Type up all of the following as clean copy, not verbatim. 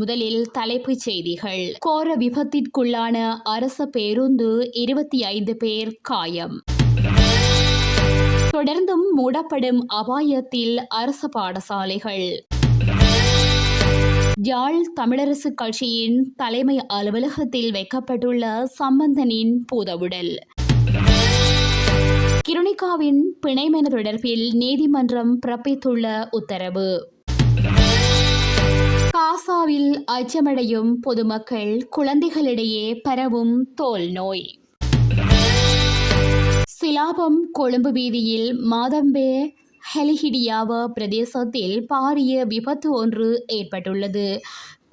முதலில் தலைப்புச் செய்திகள். கோர விபத்திற்குள்ளான அரச பேருந்து, 25 பேர் காயம். தொடர்ந்தும் மூடப்படும் அபாயத்தில் அரச பாடசாலைகள். யாழ் தமிழரசு கட்சியின் தலைமை அலுவலகத்தில் வைக்கப்பட்டுள்ள சம்பந்தனின் பூதவுடல். கிருணிகாவின் பிணை மனு தொடர்பில் நீதிமன்றம் பிறப்பித்துள்ள உத்தரவு. காசாவில் அச்சமடையும் பொதுமக்கள், குழந்தைகளிடையே பரவும் தோல் நோய். சிலாபம் கொழும்பு வீதியில் மாதம்பே ஹெலிஹிடியாவ பிரதேசத்தில் பாரிய விபத்து ஒன்று ஏற்பட்டுள்ளது.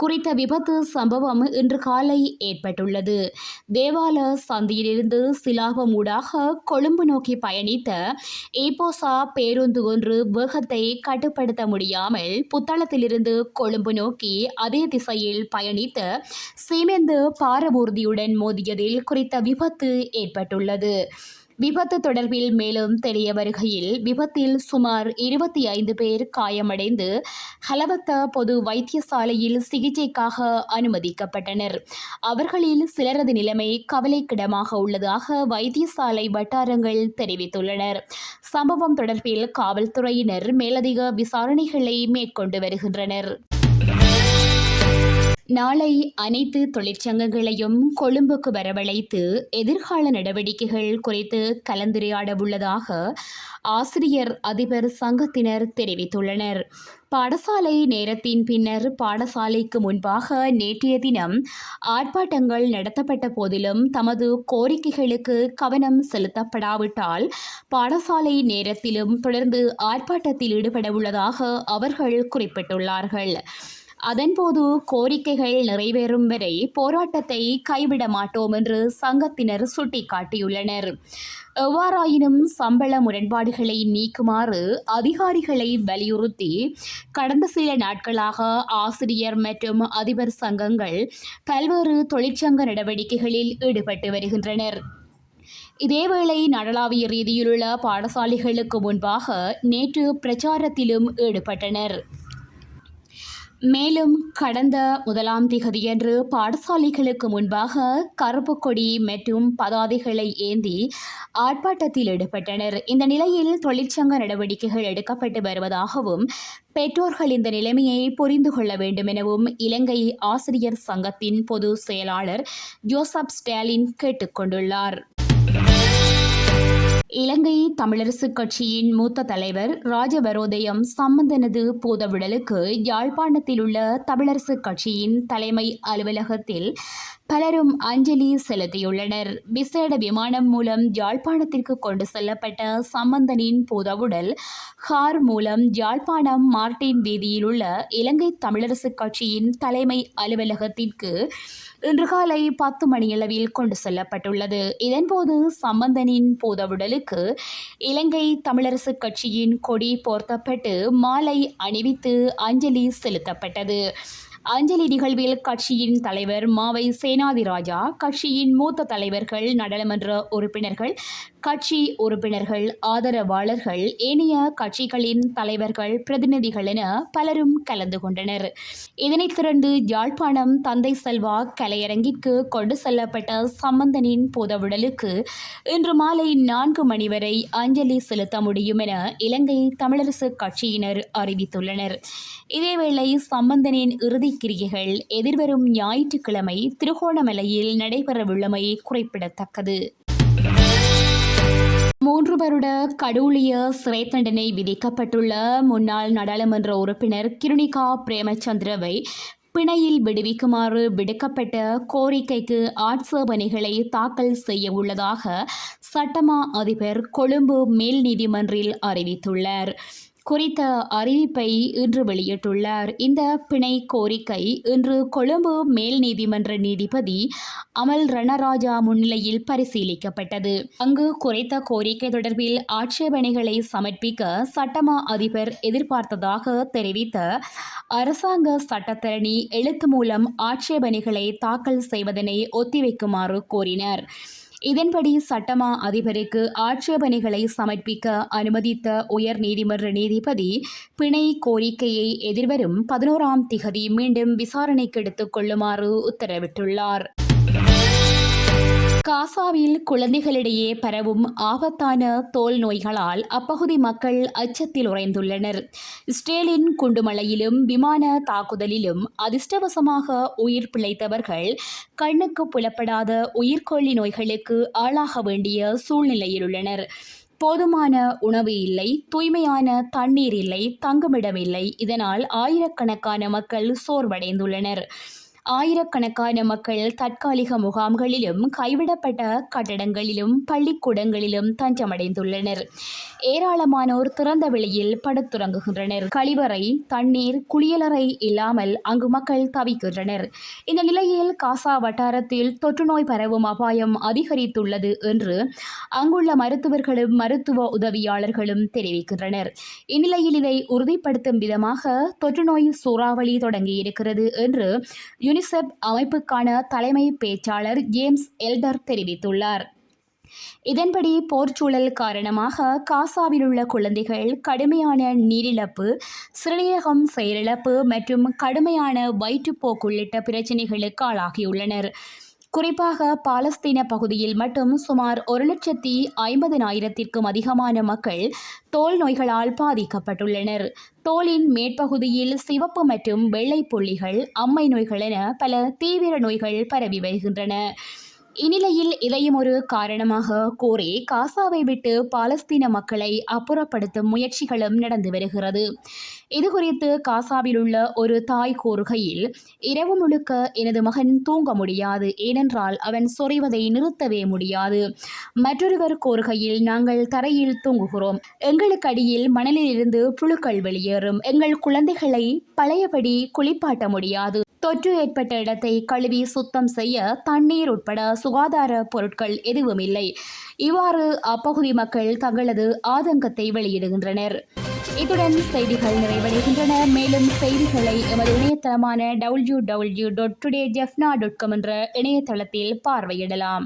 குறித்த விபத்து சம்பவம் இன்று காலை ஏற்பட்டுள்ளது. தேவால சந்தியிலிருந்து சிலாபம் ஊடாக கொழும்பு நோக்கி பயணித்த ஏபோசா பேருந்து ஒன்று வேகத்தை கட்டுப்படுத்த முடியாமல் புத்தளத்திலிருந்து கொழும்பு நோக்கி அதே திசையில் பயணித்த சீமெந்து பாரவூர்தியுடன் மோதியதில் குறித்த விபத்து ஏற்பட்டுள்ளது. விபத்து தொடர்பில் மேலும் தெரிய வருகையில், விபத்தில் சுமார் 25 பேர் காயமடைந்து ஹலவத்த பொது வைத்தியசாலையில் சிகிச்சைக்காக அனுமதிக்கப்பட்டனர். அவர்களில் சிலரது நிலைமை கவலைக்கிடமாக உள்ளதாக வைத்தியசாலை வட்டாரங்கள் தெரிவித்துள்ளனர். சம்பவம் தொடர்பில் காவல்துறையினர் மேலதிக விசாரணைகளை மேற்கொண்டு வருகின்றனர். நாளை அனைத்து தொழிற்சங்கங்களையும் கொழும்புக்கு வரவழைத்து எதிர்கால நடவடிக்கைகள் குறித்து கலந்துரையாடவுள்ளதாக ஆசிரியர் அதிபர் சங்கத்தினர் தெரிவித்துள்ளனர். பாடசாலை நேரத்தின் பின்னர் பாடசாலைக்கு முன்பாக நேற்றைய தினம் ஆர்ப்பாட்டங்கள் நடத்தப்பட்ட போதிலும் தமது கோரிக்கைகளுக்கு கவனம் செலுத்தப்படாவிட்டால் பாடசாலை நேரத்திலும் தொடர்ந்து ஆர்ப்பாட்டத்தில் ஈடுபடவுள்ளதாக அவர்கள் குறிப்பிட்டுள்ளார்கள். அதன்போது கோரிக்கைகள் நிறைவேறும் வரை போராட்டத்தை கைவிட மாட்டோம் என்று சங்கத்தினர் சுட்டிக்காட்டியுள்ளனர். எவ்வாறாயினும் சம்பள முரண்பாடுகளை நீக்குமாறு அதிகாரிகளை வலியுறுத்தி கடந்த சில நாட்களாக ஆசிரியர் மற்றும் அதிபர் சங்கங்கள் பல்வேறு தொழிற்சங்க நடவடிக்கைகளில் ஈடுபட்டு வருகின்றனர். இதேவேளை நாடளாவிய ரீதியிலுள்ள பாடசாலைகளுக்கு முன்பாக நேற்று பிரச்சாரத்திலும் ஈடுபட்டனர். மேலும் கடந்த 1ஆம் திகதியன்று பாடசாலைகளுக்கு முன்பாக கருப்பு கொடி மற்றும் பதாதைகளை ஏந்தி ஆர்ப்பாட்டத்தில் ஈடுபட்டனர். இந்த நிலையில் தொழிற்சங்க நடவடிக்கைகள் எடுக்கப்பட்டு வருவதாகவும், பெற்றோர்கள் இந்த நிலைமையை புரிந்து கொள்ள வேண்டும் எனவும் இலங்கை ஆசிரியர் சங்கத்தின் பொது செயலாளர் ஜோசப் ஸ்டாலின் கேட்டுக்கொண்டுள்ளார். இலங்கை தமிழரசு கட்சியின் மூத்த தலைவர் ராஜவரோதயம் சம்பந்தனது பூதவுடலுக்கு யாழ்ப்பாணத்தில் உள்ள தமிழரசு கட்சியின் தலைமை அலுவலகத்தில் பலரும் அஞ்சலி செலுத்தியுள்ளனர். விசேட விமானம் மூலம் யாழ்ப்பாணத்திற்கு கொண்டு செல்லப்பட்ட சம்பந்தனின் பூதவுடல் கார் மூலம் யாழ்ப்பாணம் மார்ட்டின் வீதியில் உள்ள இலங்கை தமிழரசு கட்சியின் தலைமை அலுவலகத்திற்கு இன்று காலை 10 மணியளவில் கொண்டு செல்லப்பட்டுள்ளது. இதன்போது சம்பந்தனின் பூதவுடலுக்கு இலங்கை தமிழரசு கட்சியின் கொடி போர்த்தப்பட்டு மாலை அணிவித்து அஞ்சலி செலுத்தப்பட்டது. அஞ்சலி நிகழ்வில் கட்சியின் தலைவர் மாவை சேனாதிராஜா, கட்சியின் மூத்த தலைவர்கள், நாடாளுமன்ற உறுப்பினர்கள், கட்சி உறுப்பினர்கள், ஆதரவாளர்கள், ஏனைய கட்சிகளின் தலைவர்கள், பிரதிநிதிகள் என பலரும் கலந்து கொண்டனர். இதனைத் தொடர்ந்து யாழ்ப்பாணம் தந்தை செல்வா கலையரங்கிற்கு கொண்டு செல்லப்பட்ட சம்பந்தனின் பூதவுடலுக்கு இன்று மாலை 4 மணி வரை அஞ்சலி செலுத்த முடியும் என இலங்கை தமிழரசு கட்சியினர் அறிவித்துள்ளனர். இதேவேளை சம்பந்தனின் இறுதி கிரியைகள் எதிர்வரும் ஞாயிற்றுக்கிழமை திருகோணமலையில் நடைபெறவுள்ளமை குறிப்பிடத்தக்கது. 3 வருட கடூழிய சிறை தண்டனை விதிக்கப்பட்டுள்ள முன்னாள் நாடாளுமன்ற உறுப்பினர் கிருணிகா பிரேமச்சந்திரவை பிணையில் விடுவிக்குமாறு விடுக்கப்பட்ட கோரிக்கைக்கு ஆட்சேபனைகளை தாக்கல் செய்ய உள்ளதாக சட்டமா அதிபர் கொழும்பு மேல் நீதிமன்றில் அறிவித்துள்ளார். குறித்த அறிவிப்பை இன்று வெளியிட்டுள்ளார். இந்த பிணை கோரிக்கை இன்று கொழும்பு மேல் நீதிமன்ற நீதிபதி அமல் ரணராஜா முன்னிலையில் பரிசீலிக்கப்பட்டது. அங்கு குறித்த கோரிக்கை தொடர்பில் ஆட்சேபனைகளை சமர்ப்பிக்க சட்டமா அதிபர் எதிர்பார்த்ததாக தெரிவித்த அரசாங்க சட்டத்தரணி எழுத்து மூலம் ஆட்சேபனைகளை தாக்கல் செய்வதனை ஒத்திவைக்குமாறு கோரினார். இதன்படி சட்டமா அதிபருக்கு ஆட்சேபனைகளை சமர்ப்பிக்க அனுமதித்த உயர் நீதிமன்ற நீதிபதி பிணை கோரிக்கையை எதிர்வரும் 11ஆம் திகதி மீண்டும் விசாரணைக்கு எடுத்துக் கொள்ளுமாறு உத்தரவிட்டுள்ளார். காசாவில் குழந்தைகளிடையே பரவும் ஆபத்தான தோல் நோய்களால் அப்பகுதி மக்கள் அச்சத்தில் உறைந்துள்ளனர். இஸ்ரேலின் குண்டுமழையிலும் விமான தாக்குதலிலும் அதிர்ஷ்டவசமாக உயிர் பிழைத்தவர்கள் கண்ணுக்கு புலப்படாத உயிர்கொல்லி நோய்களுக்கு ஆளாக வேண்டிய சூழ்நிலையில் உள்ளனர். போதுமான உணவு இல்லை, தூய்மையான தண்ணீர் இல்லை, தங்குமிடம் இல்லை. இதனால் ஆயிரக்கணக்கான மக்கள் சோர்வடைந்துள்ளனர். ஆயிரக்கணக்கான மக்கள் தற்காலிக முகாம்களிலும் கைவிடப்பட்ட கட்டடங்களிலும் பள்ளிக்கூடங்களிலும் தஞ்சமடைந்துள்ளனர். ஏராளமானோர் திறந்த வெளியில் படுத்துறங்குகின்றனர். கழிவறை, தண்ணீர், குளியலறை இல்லாமல் அங்கு மக்கள் தவிக்கின்றனர். இந்த நிலையில் காசா வட்டாரத்தில் தொற்றுநோய் பரவும் அபாயம் அதிகரித்துள்ளது என்று அங்குள்ள மருத்துவர்களும் மருத்துவ உதவியாளர்களும் தெரிவிக்கின்றனர். இந்நிலையில் இதை உறுதிப்படுத்தும் விதமாக தொற்றுநோய் சூறாவளி தொடங்கியிருக்கிறது என்று யுனிசெப் அமைப்புக்கான தலைமை பேச்சாளர் ஜேம்ஸ் எல்டர் தெரிவித்துள்ளார். இதன்படி போர்ச்சூழல் காரணமாக காசாவில் உள்ள குழந்தைகள் கடுமையான நீரிழப்பு, சிறுநீரகம் செயலிழப்பு மற்றும் கடுமையான வயிற்றுப்போக்கு உள்ளிட்ட பிரச்சினைகளுக்கு ஆளாகியுள்ளனர். குறிப்பாக பாலஸ்தீன பகுதியில் மட்டும் சுமார் 1,50,000க்கும் அதிகமான மக்கள் தோல் நோய்களால் பாதிக்கப்பட்டுள்ளனர். தோலின் மேற்பகுதியில் சிவப்பு மற்றும் வெள்ளை புள்ளிகள், அம்மை நோய்கள் என பல தீவிர நோய்கள் பரவி வருகின்றன. இந்நிலையில் இதையும் ஒரு காரணமாக கூறி காசாவை விட்டு பாலஸ்தீன மக்களை அப்புறப்படுத்தும் முயற்சிகளும் நடந்து வருகிறது. இதுகுறித்து காசாவில் உள்ள ஒரு தாய் கூறுகையில், இரவு முழுக்க எனது மகன் தூங்க முடியாது, ஏனென்றால் அவன் சொறிவதை நிறுத்தவே முடியாது. மற்றொருவர் கூறுகையில், நாங்கள் தரையில் தூங்குகிறோம், எங்களுக்கு அடியில் மணலிலிருந்து புழுக்கள் வெளியேறும், எங்கள் குழந்தைகளை பழையபடி குளிப்பாட்ட முடியாது, தொற்று ஏற்பட்ட இடத்தை கழுவி சுத்தம் செய்ய தண்ணீர் உட்பட சுகாதார பொருட்கள் எதுவும் இல்லை. இவ்வாறு அப்பகுதி மக்கள் தங்களது ஆதங்கத்தை வெளியிடுகின்றனர். இத்துடன் செய்திகள் நிறைவடைகின்றன. மேலும் செய்திகளை எமது இணையதளமான www.todayjefna.com என்ற இணையதளத்தில் பார்வையிடலாம்.